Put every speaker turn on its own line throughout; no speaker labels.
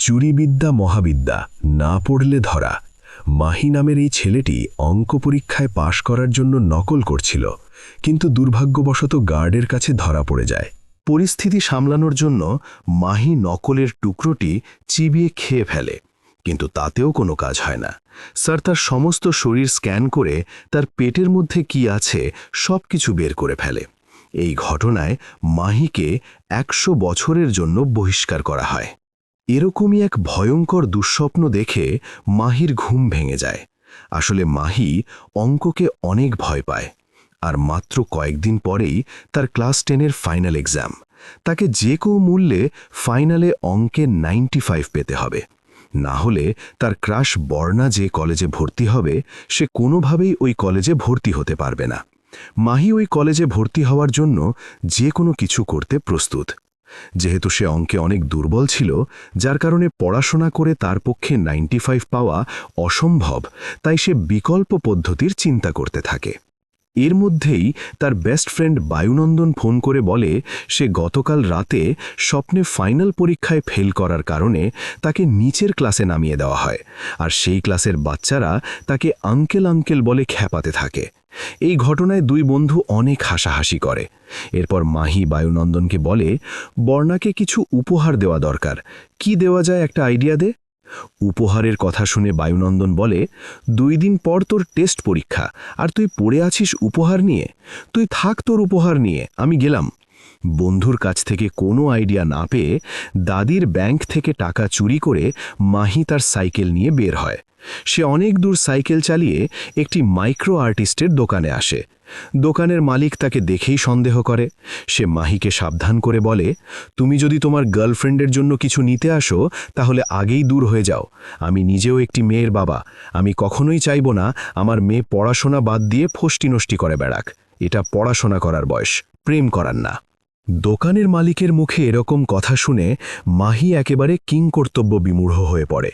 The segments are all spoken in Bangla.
চুরিবিদ্যা মহাবিদ্যা, না পড়লে ধরা। মাহি নামের এই ছেলেটি অঙ্ক পরীক্ষায় পাশ করার জন্য নকল করছিল, কিন্তু দুর্ভাগ্যবশত গার্ডের কাছে ধরা পড়ে যায়। পরিস্থিতি সামলানোর জন্য মাহি নকলের টুকরোটি চিবিয়ে খেয়ে ফেলে, কিন্তু তাতেও কোনো কাজ হয় না। স্যার তার সমস্ত শরীর স্ক্যান করে তার পেটের মধ্যে কি আছে সব কিছু বের করে ফেলে। এই ঘটনায় মাহিকে 100 বছরের জন্য বহিষ্কার করা হয়। এরকমই এক ভয়ঙ্কর দুঃস্বপ্ন দেখে মাহির ঘুম ভেঙে যায়। আসলে মাহি অঙ্ককে অনেক ভয় পায়, আর মাত্র কয়েকদিন পরেই তার ক্লাস 10-এর ফাইনাল এক্সাম। তাকে যে কোনো মূল্যে ফাইনালে অঙ্কে 95 পেতে হবে, না হলে তার ক্রাশ বর্ণা যে কলেজে ভর্তি হবে সে কোনোভাবেই ওই কলেজে ভর্তি হতে পারবে না। মাহি ওই কলেজে ভর্তি হওয়ার জন্য যে কোনো কিছু করতে প্রস্তুত। যেহেতু সে অঙ্কে অনেক দুর্বল ছিল, যার কারণে পড়াশোনা করে তার পক্ষে 95 পাওয়া অসম্ভব, তাই সে বিকল্প পদ্ধতির চিন্তা করতে থাকে। এর মধ্যেই তার বেস্ট ফ্রেন্ড বায়ুনন্দন ফোন করে বলে সে গতকাল রাতে স্বপ্নে ফাইনাল পরীক্ষায় ফেল করার কারণে তাকে নিচের ক্লাসে নামিয়ে দেওয়া হয়, আর সেই ক্লাসের বাচ্চারা তাকে আঙ্কেল আঙ্কেল বলে খ্যাপাতে থাকে। এই ঘটনায় দুই বন্ধু অনেক হাসাহাসি করে। এরপর মাহি বায়ুনন্দনকে বলে বর্ণাকে কিছু উপহার দেওয়া দরকার, কি দেওয়া যায় একটা আইডিয়া দে। উপহারের কথা শুনে বায়ুনন্দন বলে 2 দিন পর তোর টেস্ট পরীক্ষা, আর তুই পড়ে আছিস উপহার নিয়ে। তুই থাক তোর উপহার নিয়ে, আমি গেলাম। বন্ধুর কাছ থেকে কোনো আইডিয়া না পেয়ে দাদির ব্যাংক থেকে টাকা চুরি করে মাহি তার সাইকেল নিয়ে বের হয়। সে অনেক দূর সাইকেল চালিয়ে একটি মাইক্রো আর্টিস্টের দোকানে আসে। দোকানের মালিক তাকে দেখেই সন্দেহ করে। সে মাহিকে সাবধান করে বলে, তুমি যদি তোমার গার্লফ্রেন্ডের জন্য কিছু নিতে আসো তাহলে আগেই দূর হয়ে যাও। আমি নিজেও একটি মেয়ের বাবা, আমি কখনোই চাইব না আমার মেয়ে পড়াশোনা বাদ দিয়ে ফষ্টি নষ্টি করে বেড়াক। এটা পড়াশোনা করার বয়স, প্রেম করার না। দোকানের মালিকের মুখে এরকম কথা শুনে মাহি একেবারে কিংকর্তব্য বিমূঢ় হয়ে পড়ে।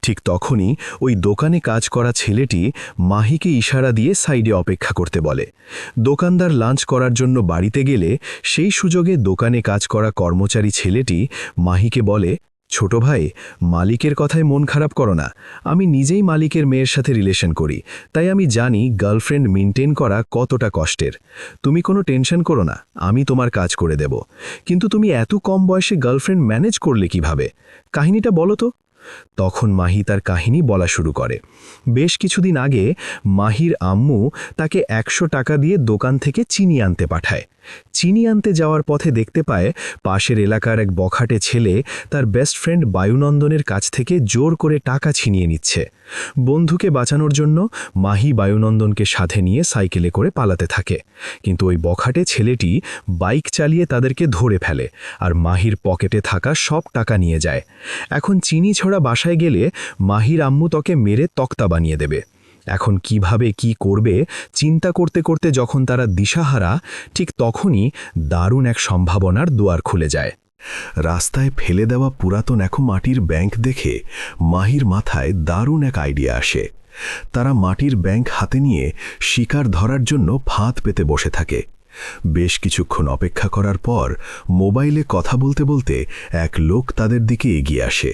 ঠিক তখনই ওই দোকানে কাজ করা ছেলেটি মাহিকে ইশারা দিয়ে সাইডে অপেক্ষা করতে বলে। দোকানদার লাঞ্চ করার জন্য বাড়িতে গেলে সেই সুযোগে দোকানে কাজ করা কর্মচারী ছেলেটি মাহিকে বলে, ছোট ভাই, মালিকের কথায় মন খারাপ করো না। আমি নিজেই মালিকের মেয়ের সাথে রিলেশন করি, তাই আমি জানি গার্লফ্রেন্ড মেনটেন করা কতটা কষ্টের। তুমি কোনো টেনশন করো না, আমি তোমার কাজ করে দেব। কিন্তু তুমি এত কম বয়সে গার্লফ্রেন্ড ম্যানেজ করলে কিভাবে? কাহিনীটা বলো তো। তখন মাহি তার কাহিনী বলা শুরু করে। বেশ কিছুদিন আগে মাহির আম্মু তাকে 100 টাকা দিয়ে দোকান থেকে চিনি আনতে পাঠায়। চিনি আনতে যাওয়ার পথে দেখতে পায় পাশের এলাকার এক বখাটে ছেলে তার বেস্ট ফ্রেন্ড বায়ুনন্দনের কাছ থেকে জোর করে টাকা ছিনিয়ে নিচ্ছে। বন্ধুকে বাঁচানোর জন্য মাহি বায়ুনন্দনকে সাথে নিয়ে সাইকেলে করে পালাতে থাকে, কিন্তু ওই বখাটে ছেলেটি বাইক চালিয়ে তাদেরকে ধরে ফেলে আর মাহির পকেটে থাকা সব টাকা নিয়ে যায়। এখন চিনি ছড়া বাসায় গেলে মাহির আম্মু তোকে মেরে তক্তা বানিয়ে দেবে। এখন কিভাবে কি করবে চিন্তা করতে করতে যখন তারা দিশাহারা, ঠিক তখনই দারুণ এক সম্ভাবনার দুয়ার খুলে যায়। রাস্তায় ফেলে দেওয়া পুরাতন এক মাটির ব্যাংক দেখে মাহির মাথায় দারুণ এক আইডিয়া আসে। তারা মাটির ব্যাংক হাতে নিয়ে শিকার ধরার জন্য ফাঁদ পেতে বসে থাকে। বেশ কিছুক্ষণ অপেক্ষা করার পর মোবাইলে কথা বলতে বলতে এক লোক তাদের দিকে এগিয়ে আসে।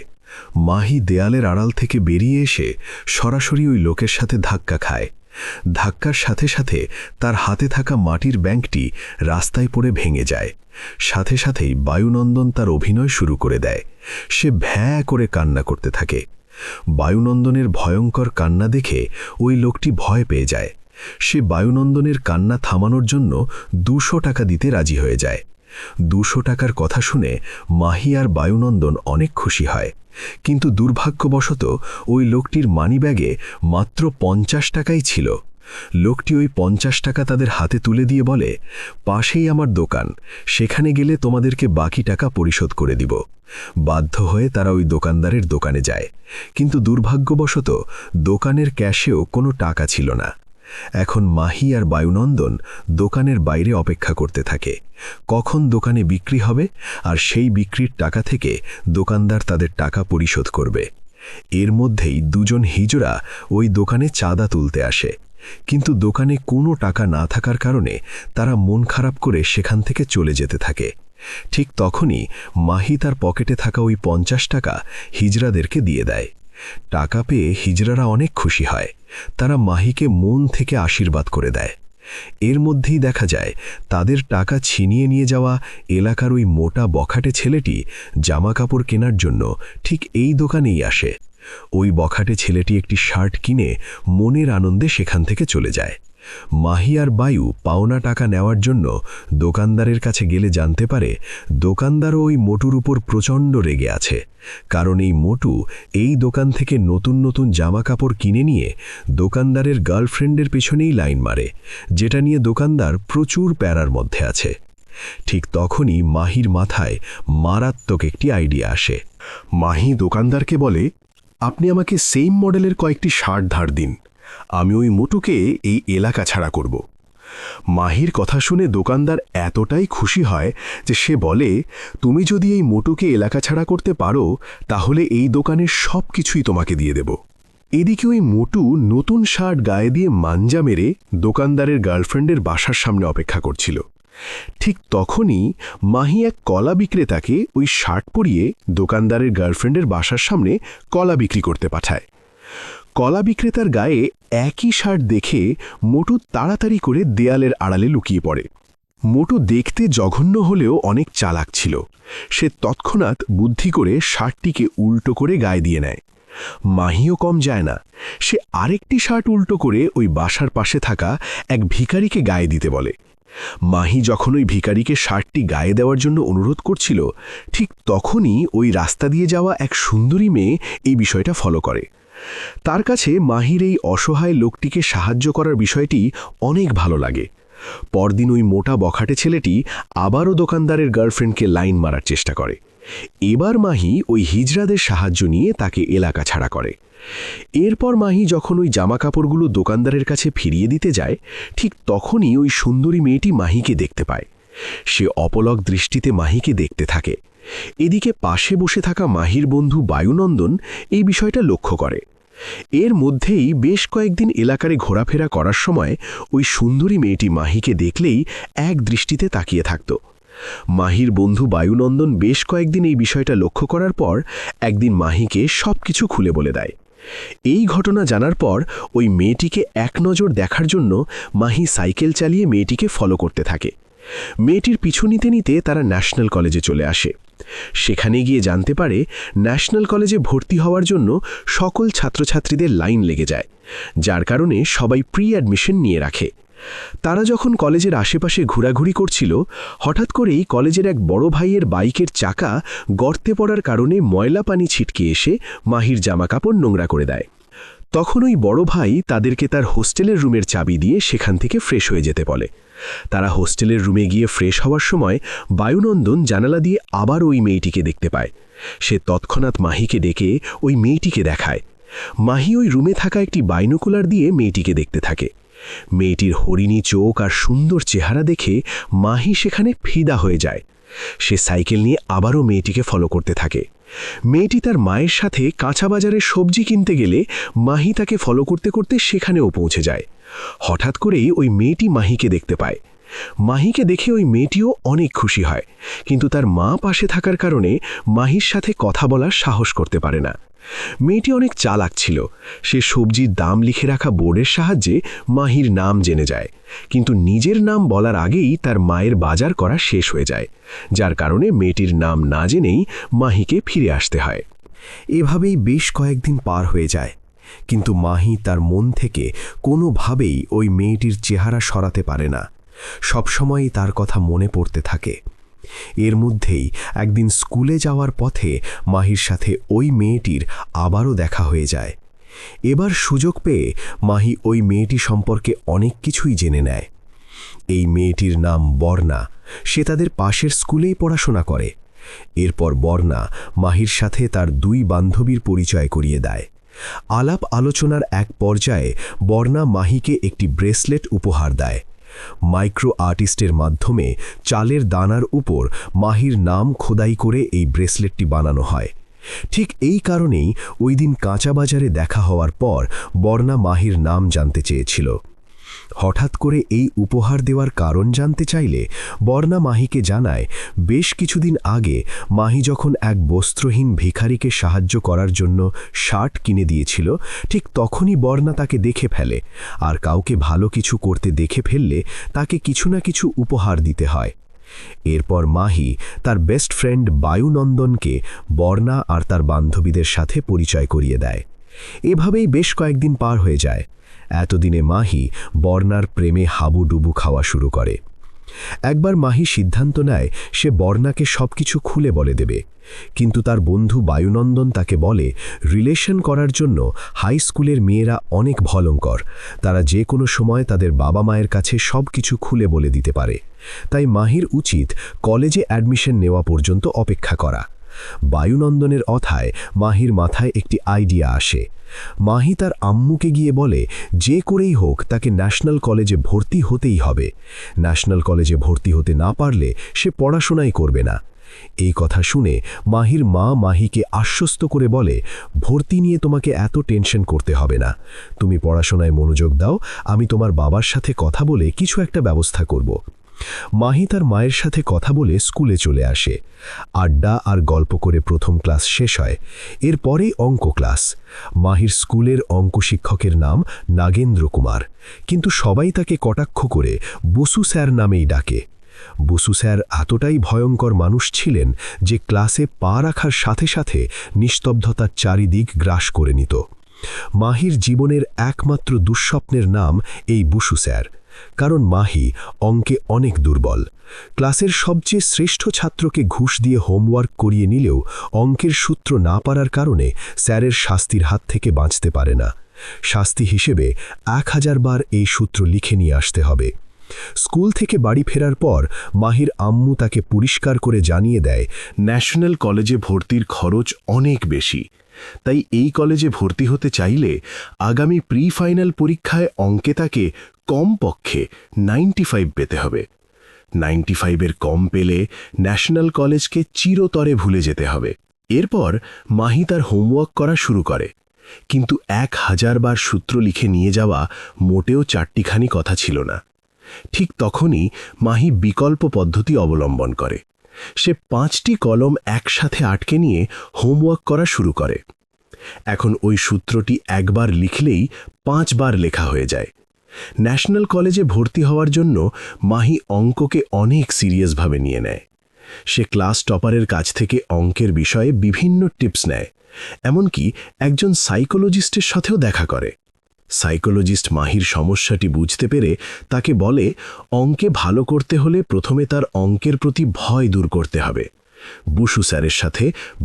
মাহি দেয়ালের আড়াল থেকে বেরিয়ে এসে সরাসরি ওই লোকের সাথে ধাক্কা খায়। ধাক্কার সাথে সাথে তার হাতে থাকা মাটির ব্যাংকটি রাস্তায় পড়ে ভেঙে যায়। সাথে সাথেই বায়ুনন্দন তার অভিনয় শুরু করে দেয়। সে ভ্যাঁ করে কান্না করতে থাকে। বায়ুনন্দনের ভয়ঙ্কর কান্না দেখে ওই লোকটি ভয় পেয়ে যায়। সে বায়ুনন্দনের কান্না থামানোর জন্য 200 টাকা দিতে রাজি হয়ে যায়। 200 টাকার কথা শুনে মাহি আর বায়ুনন্দন অনেক খুশি হয়, কিন্তু দুর্ভাগ্যবশত ওই লোকটির মানিব্যাগে মাত্র 50 টাকাই ছিল। লোকটি ওই 50 টাকা তাদের হাতে তুলে দিয়ে বলে, পাশেই আমার দোকান, সেখানে গেলে তোমাদেরকে বাকি টাকা পরিশোধ করে দিব। বাধ্য হয়ে তারা ওই দোকানদারের দোকানে যায়, কিন্তু দুর্ভাগ্যবশত দোকানের ক্যাশেও কোনো টাকা ছিল না। এখন মাহি আর বায়ুনন্দন দোকানের বাইরে অপেক্ষা করতে থাকে কখন দোকানে বিক্রি হবে, আর সেই বিক্রির টাকা থেকে দোকানদার তাদের টাকা পরিশোধ করবে। এর মধ্যেই দুজন হিজড়া ওই দোকানে চাঁদা তুলতে আসে, কিন্তু দোকানে কোনো টাকা না থাকার কারণে তারা মন খারাপ করে সেখান থেকে চলে যেতে থাকে। ঠিক তখনই মাহি তার পকেটে থাকা ওই 50 টাকা হিজড়াদেরকে দিয়ে দেয়। টাকা পেয়ে হিজড়ারা অনেক খুশি হয়। তারা মাহিকে মন থেকে আশীর্বাদ করে দেয়। এর মধ্যেই দেখা যায় তাদের টাকা ছিনিয়ে নিয়ে যাওয়া এলাকার ওই মোটা বখাটে ছেলেটি জামাকাপড় কেনার জন্য ঠিক এই দোকানেই আসে। ওই বখাটে ছেলেটি একটি শার্ট কিনে মনের আনন্দে সেখান থেকে চলে যায়। মাহি আর বায়ু পাওনা টাকা নেওয়ার জন্য দোকানদারের কাছে গেলে জানতে পারে দোকানদারও ওই মোটুর উপর প্রচণ্ড রেগে আছে, কারণ এই মোটু এই দোকান থেকে নতুন নতুন জামাকাপড় কিনে নিয়ে দোকানদারের গার্লফ্রেন্ডের পেছনেই লাইন মারে, যেটা নিয়ে দোকানদার প্রচুর প্যারার মধ্যে আছে। ঠিক তখনই মাহির মাথায় মারাত্মক একটি আইডিয়া আসে।
মাহি দোকানদারকে বলে, আপনি আমাকে সেম মডেলের কয়েকটি শার্ট ধার দিন, আমি ওই মোটুকে এই এলাকা ছাড়া করব। মাহির কথা শুনে দোকানদার এতটাই খুশি হয় যে সে বলে, তুমি যদি এই মোটুকে এলাকা ছাড়া করতে পারো তাহলে এই দোকানের সব কিছুই তোমাকে দিয়ে দেব। এদিকে ওই মোটু নতুন শার্ট গায়ে দিয়ে মাঞ্জা মেরে দোকানদারের গার্লফ্রেন্ডের বাসার সামনে অপেক্ষা করছিল। ঠিক তখনই মাহি এক কলা বিক্রেতাকে ওই শার্ট পরিয়ে দোকানদারের গার্লফ্রেন্ডের বাসার সামনে কলা বিক্রি করতে পাঠায়। কলা বিক্রেতার গায়ে একই শার্ট দেখে মোটু তাড়াতাড়ি করে দেয়ালের আড়ালে লুকিয়ে পড়ে। মোটু দেখতে জঘন্য হলেও অনেক চালাক ছিল। সে তৎক্ষণাৎ বুদ্ধি করে শার্টটিকে উল্টো করে গায়ে দিয়ে নেয়। মাহিও কম যায় না, সে আরেকটি শার্ট উল্টো করে ওই বাসার পাশে থাকা এক ভিখারিকে গায়ে দিতে বলে। মাহি যখন ওই ভিখারিকে শার্টটি গায়ে দেওয়ার জন্য অনুরোধ করছিল, ঠিক তখনই ওই রাস্তা দিয়ে যাওয়া এক সুন্দরী মেয়ে এই বিষয়টা ফলো করে। তার কাছে মাহির এই অসহায় লোকটিকে সাহায্য করার বিষয়টি অনেক ভালো লাগে। পরদিন ওই মোটা বখাটে ছেলেটি আবারও দোকানদারের গার্লফ্রেন্ডকে লাইন মারার চেষ্টা করে। এবার মাহি ওই হিজড়াদের সাহায্য নিয়ে তাকে এলাকা ছাড়া করে। এরপর মাহি যখন ওই জামাকাপড়গুলো দোকানদারের কাছে ফিরিয়ে দিতে যায়, ঠিক তখনই ওই সুন্দরী মেয়েটি মাহিকে দেখতে পায়। সে অপলক দৃষ্টিতে মাহিকে দেখতে থাকে। এদিকে পাশে বসে থাকা মাহির বন্ধু বায়ুনন্দন এই বিষয়টা লক্ষ্য করে। এর মধ্যেই বেশ কয়েকদিন এলাকারে ঘোরাফেরা করার সময় ওই সুন্দরী মেয়েটি মাহিকে দেখলেই এক দৃষ্টিতে তাকিয়ে থাকত। মাহির বন্ধু বায়ুনন্দন বেশ কয়েকদিন এই বিষয়টা লক্ষ্য করার পর একদিন মাহিকে সবকিছু খুলে বলে দেয়। এই ঘটনা জানার পর ওই মেয়েটিকে এক নজর দেখার জন্য মাহি সাইকেল চালিয়ে মেয়েটিকে ফলো করতে থাকে। মেয়েটির পিছু নিতে নিতে তারা ন্যাশনাল কলেজে চলে আসে। সেখানে গিয়ে জানতে পারে ন্যাশনাল কলেজে ভর্তি হওয়ার জন্য সকল ছাত্রছাত্রীদের লাইন লেগে যায়, যার কারণে সবাই প্রি অ্যাডমিশন নিয়ে রাখে। তারা যখন কলেজের আশেপাশে ঘোরাঘুরি করছিল, হঠাৎ করেই কলেজের এক বড় ভাইয়ের বাইকের চাকা গর্তে পড়ার কারণে ময়লা পানি ছিটকে এসে মাহির জামাকাপড় নোংরা করে দেয়। তখন ওই বড় ভাই তাদেরকে তার হোস্টেলের রুমের চাবি দিয়ে সেখান থেকে ফ্রেশ হয়ে যেতে বলে। তারা হোস্টেলের রুমে গিয়ে ফ্রেশ হওয়ার সময় বায়ুনন্দন জানালা দিয়ে আবার ওই মেয়েটিকে দেখতে পায়। সে তৎক্ষণাৎ মাহিকে ডেকে ওই মেয়েটিকে দেখায়। মাহি ওই রুমে থাকা একটি বাইনোকুলার দিয়ে মেয়েটিকে দেখতে থাকে। মেয়েটির হরিণী চোখ আর সুন্দর চেহারা দেখে মাহি সেখানে ফিদা হয়ে যায়। সে সাইকেল নিয়ে আবারও মেয়েটিকে ফলো করতে থাকে। মেয়েটি তার মায়ের সাথে কাঁচা বাজারে সবজি কিনতে গেলে মাহি তাকে ফলো করতে করতে সেখানেও পৌঁছে যায়। হঠাৎ করেই ওই মেয়েটি মাহিকে দেখতে পায়। মাহিকে দেখে ওই মেয়েটিও অনেক খুশি হয়, কিন্তু তার মা পাশে থাকার কারণে মাহির সাথে কথা বলার সাহস করতে পারে না। মেয়েটি অনেক চালাক ছিল। সে সবজির দাম লিখে রাখা বোর্ডের সাহায্যে মাহির নাম জেনে যায়, কিন্তু নিজের নাম বলার আগেই তার মায়ের বাজার করা শেষ হয়ে যায়, যার কারণে মেয়েটির নাম না জেনেই মাহিকে ফিরে আসতে হয়।
এভাবেই বেশ কয়েকদিন পার হয়ে যায়, কিন্তু মাহি তার মন থেকে কোনোভাবেই ওই মেয়েটির চেহারা সরাতে পারে না। সবসময়ই তার কথা মনে পড়তে থাকে। এর মধ্যেই একদিন স্কুলে যাওয়ার পথে মাহির সাথে ওই মেয়েটির আবারও দেখা হয়ে যায়। এবার সুযোগ পেয়ে মাহি ওই মেয়েটি সম্পর্কে অনেক কিছুই জেনে নেয়। এই মেয়েটির নাম বর্ণা। সে তাদের পাশের স্কুলেই পড়াশোনা করে। এরপর বর্ণা মাহির সাথে তার দুই বান্ধবীর পরিচয় করিয়ে দেয়। আলাপ আলোচনার এক পর্যায়ে বর্ণা মাহিকে একটি ব্রেসলেট উপহার দেয়। মাইক্রো আর্টিস্টের মাধ্যমে চালের দানার উপর মাহির নাম খোদাই করে এই ব্রেসলেটটি বানানো হয়। ঠিক এই কারণেই ওই দিন কাঁচা বাজারে দেখা হওয়ার পর বর্ণা মাহির নাম জানতে চেয়েছিল।
হঠাৎ করে এই উপহার দেওয়ার কারণ জানতে চাইলে বর্ণা মাহিকে জানায় বেশ কিছুদিন আগে মাহি যখন এক বস্ত্রহীন ভিখারিকে সাহায্য করার জন্য শার্ট কিনে দিয়েছিল, ঠিক তখনই বর্ণা তাকে দেখে ফেলে, আর কাউকে ভালো কিছু করতে দেখে ফেললে তাকে কিছু না কিছু উপহার দিতে হয়। এরপর মাহি তার বেস্ট ফ্রেন্ড বায়ুনন্দনকে বর্ণা আর তার বান্ধবীদের সাথে পরিচয় করিয়ে দেয়। এভাবেই বেশ কয়েকদিন পার হয়ে যায়। এতদিনে মাহি বর্ণার প্রেমে হাবুডুবু খাওয়া শুরু করে। একবার মাহি সিদ্ধান্ত নেয় সে বর্ণাকে সবকিছু খুলে বলে দেবে, কিন্তু তার বন্ধু বায়ুনন্দন তাকে বলে রিলেশন করার জন্য হাই স্কুলের মেয়েরা অনেক ভয়ঙ্কর, তারা যে কোনো সময় তাদের বাবা মায়ের কাছে সবকিছু খুলে বলে দিতে পারে, তাই মাহির উচিত কলেজে অ্যাডমিশন নেওয়া পর্যন্ত অপেক্ষা করা। বায়ুনন্দনের কথায় মাহির মাথায় একটি আইডিয়া আসে। মাহি তার আম্মুকে গিয়ে বলে যে করেই হোক তাকে ন্যাশনাল কলেজে ভর্তি হতেই হবে, ন্যাশনাল কলেজে ভর্তি হতে না পারলে সে পড়াশোনাই করবে না। এই কথা শুনে মাহির মা মাহিকে আশ্বস্ত করে বলে ভর্তি নিয়ে তোমাকে এত টেনশন করতে হবে না, তুমি পড়াশোনায় মনোযোগ দাও, আমি তোমার বাবার সাথে কথা বলে কিছু একটা ব্যবস্থা করব। মাহি তার মায়ের সাথে কথা বলে স্কুলে চলে আসে। আড্ডা আর গল্প করে প্রথম ক্লাস শেষ হয়। এরপরেই অঙ্ক ক্লাস। মাহির স্কুলের অঙ্ক শিক্ষকের নাম নাগেন্দ্র কুমার, কিন্তু সবাই তাকে কটাক্ষ করে বসু স্যার নামেই ডাকে। বসু স্যার এতটাই ভয়ঙ্কর মানুষ ছিলেন যে ক্লাসে পা রাখার সাথে সাথে নিস্তব্ধতার চারিদিক গ্রাস করে নিত। মাহির জীবনের একমাত্র দুঃস্বপ্নের নাম এই বসু স্যার, কারণ মাহি অঙ্কে অনেক দুর্বল। ক্লাসের সবচেয়ে শ্রেষ্ঠ ছাত্রকে ঘুষ দিয়ে হোমওয়ার্ক করিয়ে নিলেও অঙ্কের সূত্র না পারার কারণে স্যারের শাস্তির হাত থেকে বাঁচতে পারে না। শাস্তি হিসেবে 1000 বার এই সূত্র লিখে নিয়ে আসতে হবে। স্কুল থেকে বাড়ি ফেরার পর মাহির আম্মু তাকে পরিষ্কার করে জানিয়ে দেয় ন্যাশনাল কলেজে ভর্তির খরচ অনেক বেশি, তাই এই কলেজে ভর্তি হতে চাইলে আগামী প্রি ফাইনাল পরীক্ষায় অঙ্কে তাকে কমপক্ষে 95 পেতে হবে। 95-এর কম পেলে ন্যাশনাল কলেজকে চিরতরে ভুলে যেতে হবে। এরপর মাহি তার হোমওয়ার্ক করা শুরু করে, কিন্তু 1000 বার সূত্র লিখে নিয়ে যাওয়া মোটেও চারটিখানি কথা ছিল না। ঠিক তখনই মাহি বিকল্প পদ্ধতি অবলম্বন করে। সে 5টি কলম একসাথে আটকে নিয়ে হোমওয়ার্ক করা শুরু করে। এখন ওই সূত্রটি একবার লিখলেই 5 বার লেখা হয়ে যায়। ন্যাশনাল কলেজে ভর্তি হওয়ার জন্য মাহি অঙ্ককে অনেক সিরিয়াসভাবে নিয়ে নেয়। সে ক্লাস টপারের কাছ থেকে অঙ্কের বিষয়ে বিভিন্ন টিপস নেয়, এমনকি একজন সাইকোলজিস্টের সাথেও দেখা করে। সাইকোলজিস্ট মাহির সমস্যাটি বুঝতে পেরে তাকে বলে অঙ্কে ভালো করতে হলে প্রথমে তার অঙ্কের প্রতি ভয় দূর করতে হবে, বসু স্যারের সাথে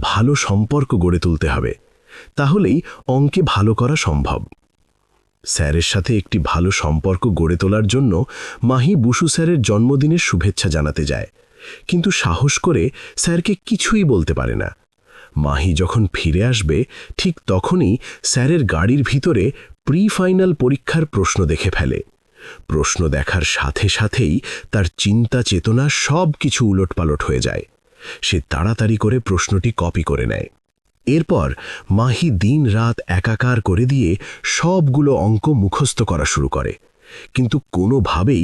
ভালো সম্পর্ক গড়ে তুলতে হবে, তাহলেই অঙ্কে ভালো করা সম্ভব। স্যারের সাথে একটি ভালো সম্পর্ক গড়ে তোলার জন্য মাহি বসু স্যারের জন্মদিনের শুভেচ্ছা জানাতে যায়, কিন্তু সাহস করে স্যারকে কিছুই বলতে পারে না। মাহি যখন ফিরে আসবে ঠিক তখনই স্যারের গাড়ির ভিতরে প্রি ফাইনাল পরীক্ষার প্রশ্ন দেখে ফেলে। প্রশ্ন দেখার সাথে সাথেই তার চিন্তা চেতনা সব কিছু উলটপালট হয়ে যায়। সে তাড়াতাড়ি করে প্রশ্নটি কপি করে নেয়। এরপর মাহি দিন রাত একাকার করে দিয়ে সবগুলো অঙ্ক মুখস্থ করা শুরু করে, কিন্তু কোনোভাবেই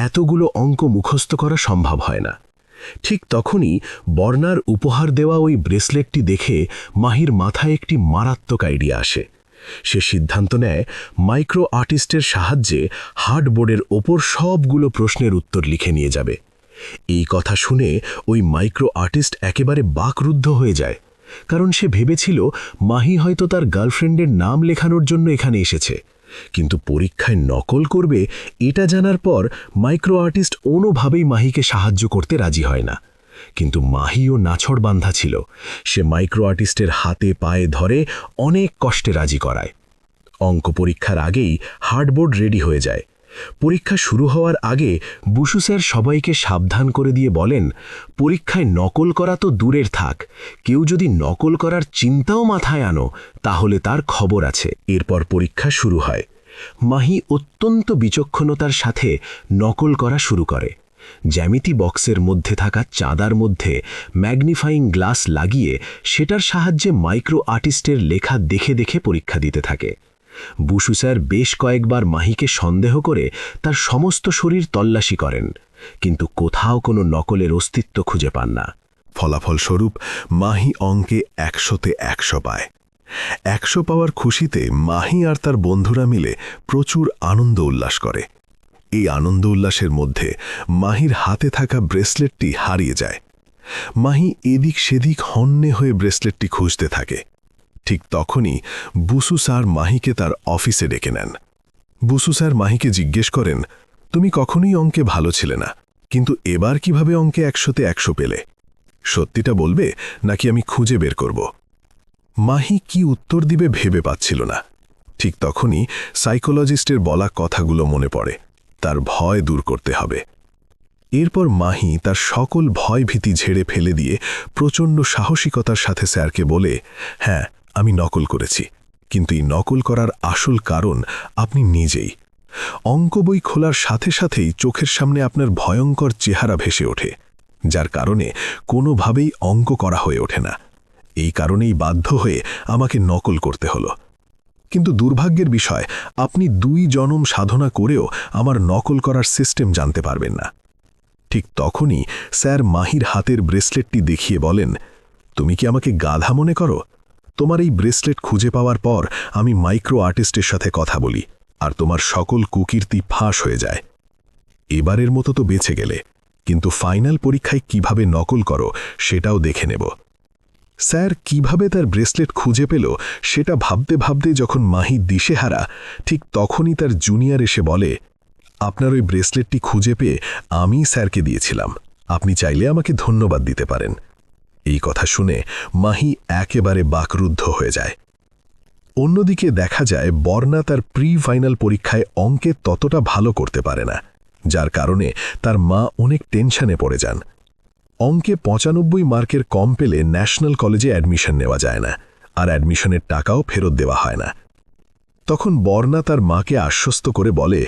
এতগুলো অঙ্ক মুখস্থ করা সম্ভব হয় না। ঠিক তখনই বর্ণার উপহার দেওয়া ওই ব্রেসলেটটি দেখে মাহির মাথায় একটি মারাত্মক আইডিয়া আসে। সে সিদ্ধান্ত নেয় মাইক্রো আর্টিস্টের সাহায্যে হার্ডবোর্ডের ওপর সবগুলো প্রশ্নের উত্তর লিখে নিয়ে যাবে। এই কথা শুনে ওই মাইক্রো আর্টিস্ট একেবারে বাকরুদ্ধ হয়ে যায়, কারণ সে ভেবেছিল মাহি হয়তো তার গার্লফ্রেন্ডের নাম লেখানোর জন্য এখানে এসেছে, কিন্তু পরীক্ষায় নকল করবে এটা জানার পর মাইক্রো আর্টিস্ট কোনোভাবেই মাহিকে সাহায্য করতে রাজি হয় না। কিন্তু মাহিও নাছড় বাঁধা ছিল। সে মাইক্রো আর্টিস্টের হাতে পায়ে ধরে অনেক কষ্টে রাজি করায়। অঙ্ক পরীক্ষার আগেই হার্ডবোর্ড রেডি হয়ে যায়। পরীক্ষা শুরু হওয়ার আগে বসু স্যার সবাইকে সাবধান করে দিয়ে বলেন, পরীক্ষায় নকল করা তো দূরের থাক, কেউ যদি নকল করার চিন্তাও মাথায় আনো তাহলে তার খবর আছে। এরপর পরীক্ষা শুরু হয়। মাহি অত্যন্ত বিচক্ষণতার সাথে নকল করা শুরু করে। জ্যামিতি বক্সের মধ্যে থাকা চাঁদার মধ্যে ম্যাগনিফাইং গ্লাস লাগিয়ে সেটার সাহায্যে মাইক্রো আর্টিস্টের লেখা দেখে দেখে পরীক্ষা দিতে থাকে।
বুসু স্যার বেশ কয়েকবার মাহিকে সন্দেহ করে তার সমস্ত শরীর তল্লাশি করেন, কিন্তু কোথাও কোনো নকলের অস্তিত্ব খুঁজে পান না।
ফলাফলস্বরূপ মাহি অঙ্কে 100-তে 100 পায়। 100 পাওয়ার খুশিতে মাহি আর তার বন্ধুরা মিলে প্রচুর আনন্দ উল্লাস করে। এই আনন্দ উল্লাসের মধ্যে মাহির হাতে থাকা ব্রেসলেটটি হারিয়ে যায়। মাহি এদিক সেদিক হন্যে হয়ে ব্রেসলেটটি খুঁজতে থাকে। ঠিক তখনই বুসু স্যার মাহিকে তার অফিসে ডেকে নেন। বুসু স্যার মাহিকে জিজ্ঞেস করেন, তুমি কখনোই অঙ্কে ভালো ছিলে না, কিন্তু এবার কিভাবে অঙ্কে 100-তে 100 পেলে? সত্যিটা বলবে নাকি আমি খুঁজে বের করব? মাহি কি উত্তর দিবে ভেবে পাচ্ছিল না। ঠিক তখনই সাইকোলজিস্টের বলা কথাগুলো মনে পড়ে, তার ভয় দূর করতে হবে। এরপর মাহি তার সকল ভয় ভীতি ঝেড়ে ফেলে দিয়ে প্রচণ্ড সাহসিকতার সাথে স্যারকে বলে, হ্যাঁ, আমি নকল করেছি, কিন্তু এই নকল করার আসল কারণ আপনি নিজেই। অঙ্ক বই খোলার সাথে সাথেই চোখের সামনে আপনার ভয়ঙ্কর চেহারা ভেসে ওঠে, যার কারণে কোনোভাবেই অঙ্ক করা হয়ে ওঠে না। এই কারণেই বাধ্য হয়ে আমাকে নকল করতে হলো। কিন্তু দুর্ভাগ্যের বিষয়, আপনি 2 জনম সাধনা করেও আমার নকল করার সিস্টেম জানতে পারবেন না। ঠিক তখনই স্যার মাহির হাতের ব্রেসলেটটি দেখিয়ে বলেন, তুমি কি আমাকে গাধা মনে করো? তোমার এই ব্রেসলেট খুঁজে পাওয়ার পর আমি মাইক্রো আর্টিস্টের সাথে কথা বলি, আর তোমার সকল কুকীর্তি ফাঁস হয়ে যায়। এবারের মতো তো বেঁচে গেলে, কিন্তু ফাইনাল পরীক্ষায় কিভাবে নকল করো সেটাও দেখে নেব। স্যার কিভাবে তার ব্রেসলেট খুঁজে পেল সেটা ভাবতে ভাবতে যখন মাহি দিশেহারা, ঠিক তখনই তার জুনিয়র এসে বলে, আপনার ওই ব্রেসলেটটি খুঁজে পেয়ে আমি স্যারকে দিয়েছিলাম, আপনি চাইলে আমাকে ধন্যবাদ দিতে পারেন। এই কথা শুনে মাহি একেবারে বাকরুদ্ধ হয়ে যায়। অন্যদিকে দেখা যায় বর্ণা তার প্রি ফাইনাল পরীক্ষায় অঙ্কে ততটা ভালো করতে পারে না, যার কারণে তার মা অনেক টেনশনে পড়ে যান। অঙ্কে 95 মার্কের কম পেলে ন্যাশনাল কলেজে অ্যাডমিশন নেওয়া যায় না, আর অ্যাডমিশনের টাকাও ফেরত দেওয়া হয় না। তখন বর্ণা তার মাকে আশ্বস্ত করে বলে,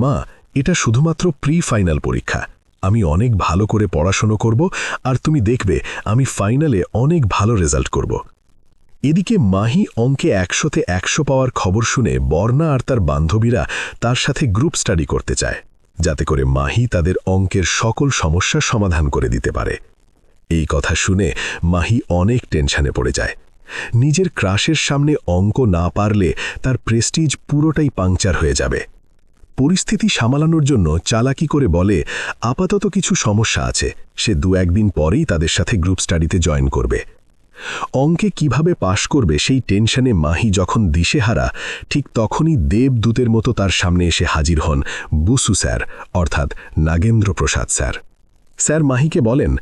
মা, এটা শুধুমাত্র প্রি ফাইনাল পরীক্ষা, আমি অনেক ভালো করে পড়াশোনা করব, আর তুমি দেখবে আমি ফাইনালে অনেক ভালো রেজাল্ট করব। এদিকে মাহি অঙ্কে 100-তে 100 পাওয়ার খবর শুনে বর্ণা আর তার বান্ধবীরা তার সাথে গ্রুপ স্টাডি করতে চায়, যাতে করে মাহি তাদের অঙ্কের সকল সমস্যার সমাধান করে দিতে পারে। এই কথা শুনে মাহি অনেক টেনশনে পড়ে যায়। নিজের ক্রাশের সামনে অঙ্ক না পারলে তার প্রেস্টিজ পুরোটাই পাংচার হয়ে যাবে। পরিস্থিতি সামলানোর জন্য চালাকি করে বলে, আপাতত কিছু সমস্যা আছে, সে 2-1 দিন পরেই তাদের সাথে গ্রুপ স্টাডিতে জয়েন করবে। অঙ্কে কিভাবে পাশ করবে সেই টেনশনে মাহি যখন দিশেহারা, ঠিক তখনই দেবদূতের মতো তার সামনে এসে হাজির হন বুসু স্যার, অর্থাৎ নাগেন্দ্র প্রসাদ স্যার। স্যার মাহিকে বলেন,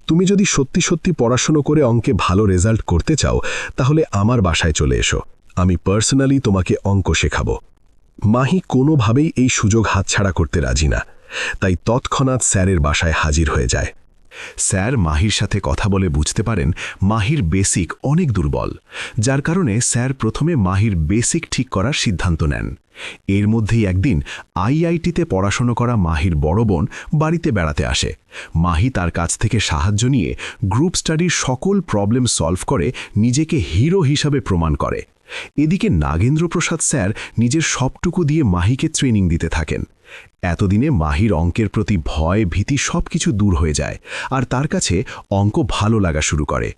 তুমি যদি সত্যি সত্যি পড়াশুনো করে অঙ্কে ভালো রেজাল্ট করতে চাও, তাহলে আমার বাসায় চলে এসো, আমি পার্সোনালি তোমাকে অঙ্ক শেখাবো। মাহি কোনোভাবেই এই সুযোগ হাতছাড়া করতে রাজি না, তাই তৎক্ষণাৎ স্যারের বাসায় হাজির হয়ে যায়।
স্যার মাহির সাথে কথা বলে বুঝতে পারেন মাহির বেসিক অনেক দুর্বল, যার কারণে স্যার প্রথমে মাহির বেসিক ঠিক করার সিদ্ধান্ত নেন। এর মধ্যেই একদিন আইআইটিতে পড়াশোনা করা মাহির বড় বোন বাড়িতে বেড়াতে আসে। মাহি তার কাছ থেকে সাহায্য নিয়ে গ্রুপ স্টাডির সকল প্রবলেম সলভ করে নিজেকে হিরো হিসাবে প্রমাণ করে। এদিকে নাগেন্দ্র প্রসাদ স্যার নিজের সবটুকু দিয়ে মাহিকে ট্রেনিং দিতে থাকেন। এতদিনে মাহির অঙ্কের প্রতি ভয় ভীতি সবকিছু দূর হয়ে যায়, আর তার কাছে অঙ্ক ভালো লাগা শুরু করে।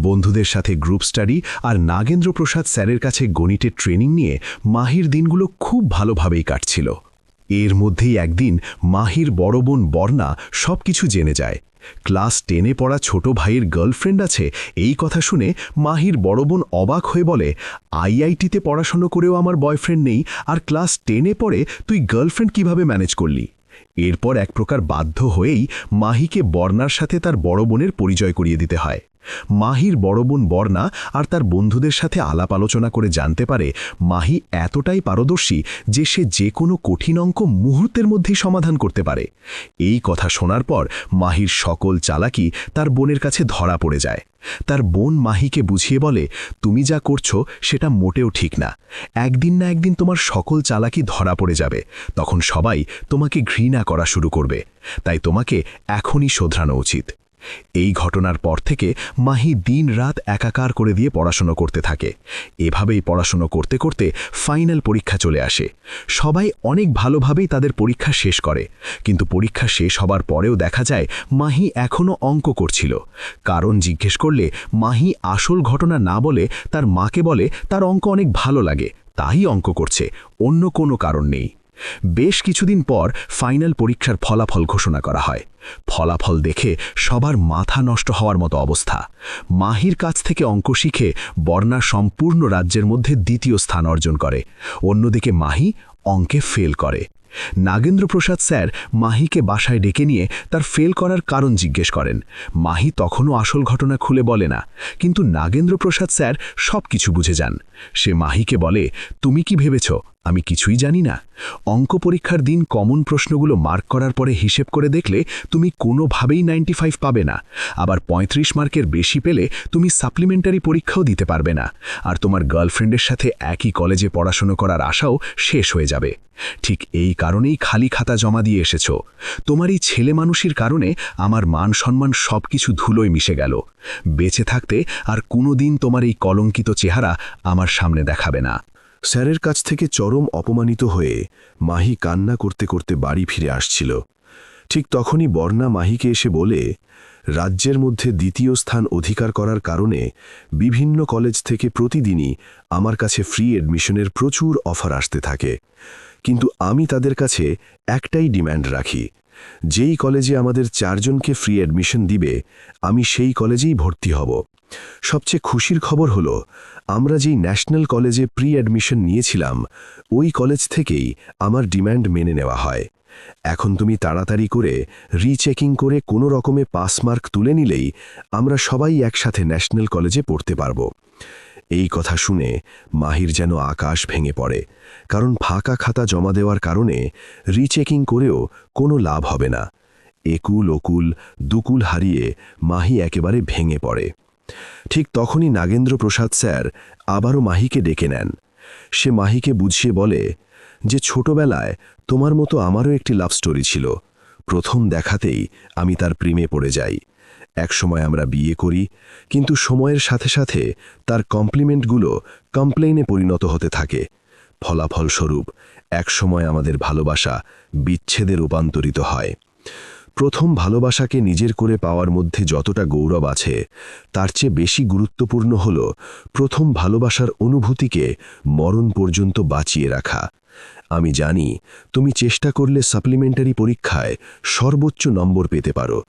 বন্ধুদের সাথে গ্রুপ স্টাডি আর নাগেন্দ্র প্রসাদ স্যারের কাছে গণিতের ট্রেনিং নিয়ে মাহির দিনগুলো খুব ভালোভাবেই কাটছিল। এর মধ্যেই একদিন মাহির বড় বোন বর্ণা সবকিছু জেনে যায়। ক্লাস 10-এ পড়া ছোট ভাইয়ের গার্লফ্রেন্ড আছে, এই কথা শুনে মাহির বড় বোন অবাক হয়ে বলে, আইআইটিতে পড়াশোনা করেও আমার বয়ফ্রেন্ড নেই, আর ক্লাস 10-এ পড়ে তুই গার্লফ্রেন্ড কিভাবে ম্যানেজ করলি? এরপর এক প্রকার বাধ্য হয়েই মাহিকে বর্ণার সাথে তার বড় বোনের পরিচয় করিয়ে দিতে হয়। মাহির বড় বোন বর্ণা আর তার বন্ধুদের সাথে আলাপ আলোচনা করে জানতে পারে মাহি এতটাই পারদর্শী যে সে যে কোনো কঠিন অঙ্ক মুহূর্তের মধ্যেই সমাধান করতে পারে। এই কথা শোনার পর মাহির সকল চালাকি তার বোনের কাছে ধরা পড়ে যায়। তার বোন মাহিকে বুঝিয়ে বলে, তুমি যা করছো সেটা মোটেও ঠিক না, একদিন না একদিন তোমার সকল চালাকি ধরা পড়ে যাবে, তখন সবাই তোমাকে ঘৃণা করা শুরু করবে, তাই তোমাকে এখনই শোধরানো উচিত। এই ঘটনার পর থেকে মাহি দিন-রাত একাকার করে দিয়ে পড়াশোনা করতে থাকে। এভাবেই পড়াশোনা করতে করতে ফাইনাল পরীক্ষা চলে আসে। সবাই অনেক ভালোভাবেই তাদের পরীক্ষা শেষ করে, কিন্তু পরীক্ষা শেষ হবার পরেও দেখা যায় মাহি এখনও অঙ্ক করছিল। কারণ জিজ্ঞেস করলে মাহি আসল ঘটনা না বলে তার মাকে বলে তার অঙ্ক অনেক ভালো লাগে, তাই অঙ্ক করছে, অন্য কোনো কারণ নেই। বেশ কিছুদিন পর ফাইনাল পরীক্ষার ফলাফল ঘোষণা করা হয়। ফলাফল দেখে সবার মাথা নষ্ট হওয়ার মতো অবস্থা। মাহির কাছ থেকে অঙ্ক শিখে বর্ণা সম্পূর্ণ রাজ্যের মধ্যে দ্বিতীয় স্থান অর্জন করে। অন্যদিকে মাহি অঙ্কে ফেল করে। নাগেন্দ্র প্রসাদ স্যার মাহিকে বাসায় ডেকে নিয়ে তার ফেল করার কারণ জিজ্ঞেস করেন। মাহি তখনও আসল ঘটনা খুলে বলে না, কিন্তু নাগেন্দ্র প্রসাদ স্যার সব কিছু বুঝে যান। সে মাহিকে বলে, তুমি কি ভেবেছ আমি কিছুই জানি না? অঙ্ক পরীক্ষার দিন কমন প্রশ্নগুলো মার্ক করার পরে হিসেব করে দেখলে তুমি কোনোভাবেই 95 পাবে না। আবার 35 মার্কের বেশি পেলে তুমি সাপ্লিমেন্টারি পরীক্ষাও দিতে পারবে না, আর তোমার গার্লফ্রেন্ডের সাথে একই কলেজে পড়াশোনা করার আশাও শেষ হয়ে যাবে। ঠিক এই কারণেই খালি খাতা জমা দিয়ে এসেছ। তোমার এই ছেলে মানুষের কারণে আমার মান সম্মান সব কিছু ধুলোয় মিশে গেল। বেঁচে থাকতে আর কোনোদিন তোমার এই কলঙ্কিত চেহারা আমার সামনে দেখাবে না।
স্যারের কাছ থেকে চরম অপমানিত হয়ে মাহি কান্না করতে করতে বাড়ি ফিরে আসছিল। ঠিক তখনই বর্ণা মাহিকে এসে বলে, রাজ্যের মধ্যে দ্বিতীয় স্থান অধিকার করার কারণে বিভিন্ন কলেজ থেকে প্রতিদিনই আমার কাছে ফ্রি অ্যাডমিশনের প্রচুর অফার আসতে থাকে, কিন্তু আমি তাদের কাছে একটাই ডিম্যান্ড রাখি, যেই কলেজে আমাদের 4 জনকে ফ্রি অ্যাডমিশন দিবে আমি সেই কলেজেই ভর্তি হব। সবচেয়ে খুশির খবর হলো, আমরা যেই ন্যাশনাল কলেজে প্রি অ্যাডমিশন নিয়েছিলাম ওই কলেজ থেকেই আমার ডিম্যান্ড মেনে নেওয়া হয়। এখন তুমি তাড়াতাড়ি করে রিচেকিং করে কোনো রকমে পাস মার্ক তুলে নিলেই আমরা সবাই একসাথে ন্যাশনাল কলেজে পড়তে পারব। এই কথা শুনে মাহির যেন আকাশ ভেঙে পড়ে, কারণ ফাঁকা খাতা জমা দেওয়ার কারণে রিচেকিং করেও কোনো লাভ হবে না। একুল ওকুল দুকুল হারিয়ে মাহি একেবারে ভেঙে পড়ে। ঠিক তখনই নাগেন্দ্র প্রসাদ স্যার আবারও মাহিকে ডেকে নেন। সে মাহিকে বুঝিয়ে বলে যে, ছোটবেলায় তোমার মতো আমারও একটি লাভ স্টোরি ছিল। প্রথম দেখাতেই আমি তার প্রেমে পড়ে যাই। একসময় আমরা বিয়ে করি, কিন্তু সময়ের সাথে সাথে তার কমপ্লিমেন্টগুলো কমপ্লেইনে পরিণত হতে থাকে। ফলাফলস্বরূপ একসময় আমাদের ভালোবাসা বিচ্ছেদে রূপান্তরিত হয়। প্রথম ভালোবাসাকে নিজের করে পাওয়ার মধ্যে যতটা গৌরব আছে, তার চেয়ে বেশি গুরুত্বপূর্ণ হল প্রথম ভালোবাসার অনুভূতিকে মরণ পর্যন্ত বাঁচিয়ে রাখা। আমি জানি তুমি চেষ্টা করলে সাপ্লিমেন্টারি পরীক্ষায় সর্বোচ্চ নম্বর পেতে পারো,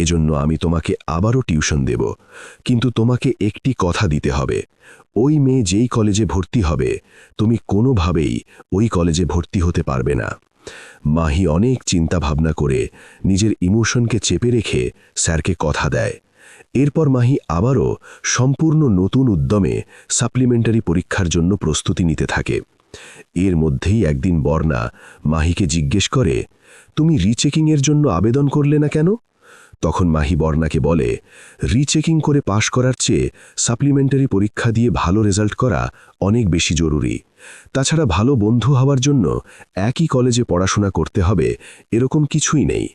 এজন্য আমি তোমাকে আবারও টিউশন দেব, কিন্তু তোমাকে একটি কথা দিতে হবে, ওই মেয়ে যেই কলেজে ভর্তি হবে তুমি কোনোভাবেই ওই কলেজে ভর্তি হতে পারবে না। মাহি অনেক চিন্তা ভাবনা করে নিজের ইমোশনকে চেপে রেখে স্যারকে কথা দেয়। এরপর মাহি আবারও সম্পূর্ণ নতুন উদ্যমে সাপ্লিমেন্টারি পরীক্ষার জন্য প্রস্তুতি নিতে থাকে। এর মধ্যেই একদিন বর্ণা মাহিকে জিজ্ঞেস করে, তুমি রিচেকিংয়ের জন্য আবেদন করলে না কেন? তখন মাহি বর্ণাকে বলে, রিচেকিং করে পাশ করার চেয়ে সাপ্লিমেন্টারি পরীক্ষা দিয়ে ভালো রেজাল্ট করা অনেক বেশি জরুরি। তাছাড়া ভালো বন্ধু হওয়ার জন্য একই কলেজে পড়াশোনা করতে হবে এরকম কিছুই নেই।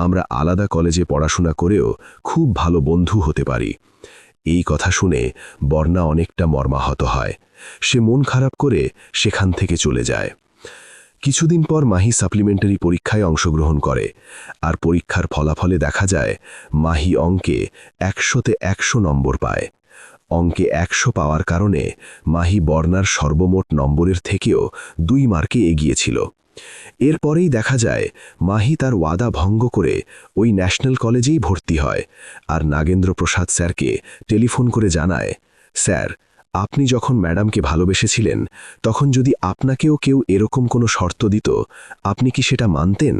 আমরা আলাদা কলেজে পড়াশোনা করেও খুব ভালো বন্ধু হতে পারি। এই কথা শুনে বর্ণা অনেকটা মর্মাহত হয়। সে মন খারাপ করে সেখান থেকে চলে যায়। কিছুদিন পর মাহি সাপ্লিমেন্টারি পরীক্ষায় অংশগ্রহণ করে, আর পরীক্ষার ফলাফলে দেখা যায় মাহি অঙ্কে 100তে 100 নম্বর পায়। অঙ্কে 100 পাওয়ার কারণে মাহি বর্ণার সর্বমোট নম্বরের থেকেও 2 মার্কে এগিয়েছিল। এরপরেই দেখা যায় মাহি তার ওয়াদা ভঙ্গ করে ওই ন্যাশনাল কলেজেই ভর্তি হয়, আর নাগেন্দ্র প্রসাদ স্যারকে টেলিফোন করে জানায়, স্যার, আপনি যখন ম্যাডামকে ভালোবেসেছিলেন তখন যদি আপনাকেও কেউ এরকম কোনো শর্ত দিত, আপনি কি সেটা মানতেন?